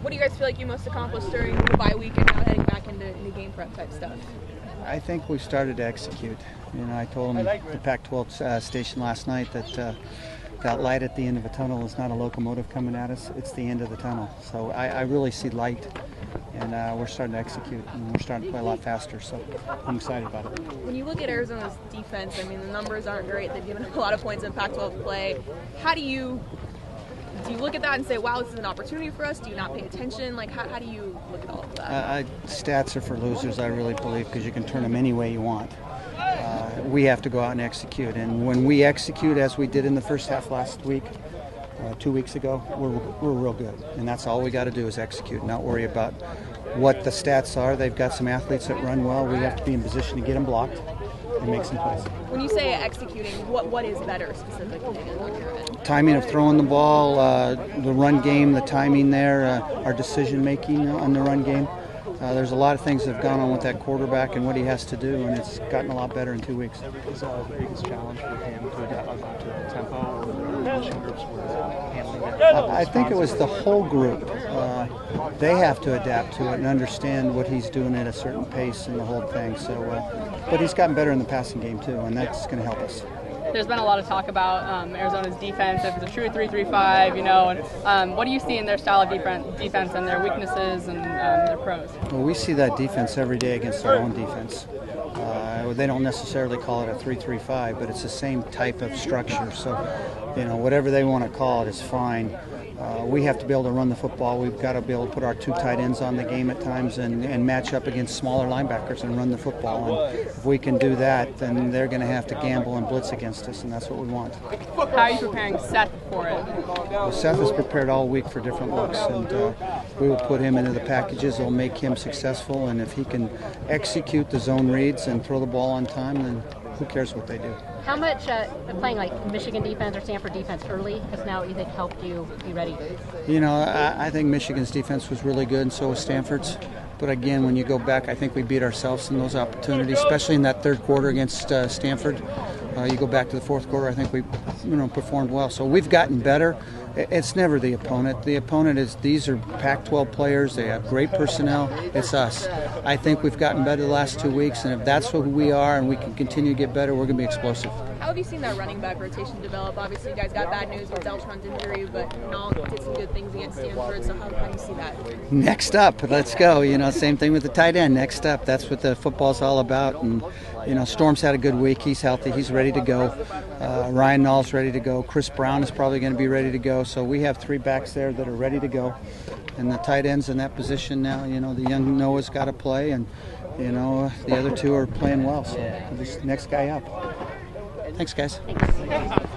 What do you guys feel like you most accomplished during the bye week and now heading back into game prep type stuff? I think we started to execute. I told them the Pac-12 station last night that that light at the end of a tunnel is not a locomotive coming at us. It's the end of the tunnel. So I really see light, and we're starting to execute, and we're starting to play a lot faster. So I'm excited about it. When you look at Arizona's defense, I mean, the numbers aren't great. They've given up a lot of points in Pac-12 play. How do you look at that and say, wow, this is an opportunity for us? Do you not pay attention? Like, how do you look at all of that? Stats are for losers, I really believe, because you can turn them any way you want. We have to go out and execute. And when we execute, as we did in the first half last week, 2 weeks ago, we're real good. And that's all we got to do is execute, not worry about what the stats are. They've got some athletes that run well. We have to be in position to get them blocked and make some plays. When you say executing, what is better specifically in your end? Timing of throwing the ball, the run game, the timing there, our decision making on the run game. There's a lot of things that have gone on with that quarterback and what he has to do, and it's gotten a lot better in 2 weeks. Is the biggest challenge for him to adapt to the tempo, or the position groups were handling that? I think it was the whole group. They have to adapt to it and understand what he's doing at a certain pace and the whole thing. So, but he's gotten better in the passing game too, and that's going to help us. There's been a lot of talk about Arizona's defense, if it's a true 3-3-5, and what do you see in their style of defense and their weaknesses and their pros? Well, we see that defense every day against our own defense. They don't necessarily call it a 3-3-5, but it's the same type of structure. So, whatever they want to call it is fine. We have to be able to run the football. We've got to be able to put our two tight ends on the game at times and match up against smaller linebackers and run the football. And if we can do that, then they're going to have to gamble and blitz against us, and that's what we want. How are you preparing Seth for it? Well, Seth is prepared all week for different looks, and we will put him into the packages that will make him successful. And if he can execute the zone reads and throw the ball on time, then who cares what they do? How much playing like Michigan defense or Stanford defense early has now, you think, helped you be ready? I think Michigan's defense was really good, and so was Stanford's. But again, when you go back, I think we beat ourselves in those opportunities, especially in that third quarter against Stanford. You go back to the fourth quarter, I think we performed well. So we've gotten better. It's never the opponent. The opponent is, these are Pac-12 players. They have great personnel. It's us. I think we've gotten better the last 2 weeks, and if that's who we are and we can continue to get better, we're going to be explosive. How have you seen that running back rotation develop? Obviously, you guys got bad news with Deltron's injury, but Nall did some good things against Stanford, so how do you see that? Next up, let's go. Same thing with the tight end. Next up, that's what the football's all about. And, Storm's had a good week. He's healthy. He's ready to go. Ryan Nall's ready to go. Chris Brown is probably going to be ready to go. So we have three backs there that are ready to go. And the tight end's in that position now. The young Noah's got to play, and, the other two are playing well. So just next guy up. Thanks, guys. Thanks.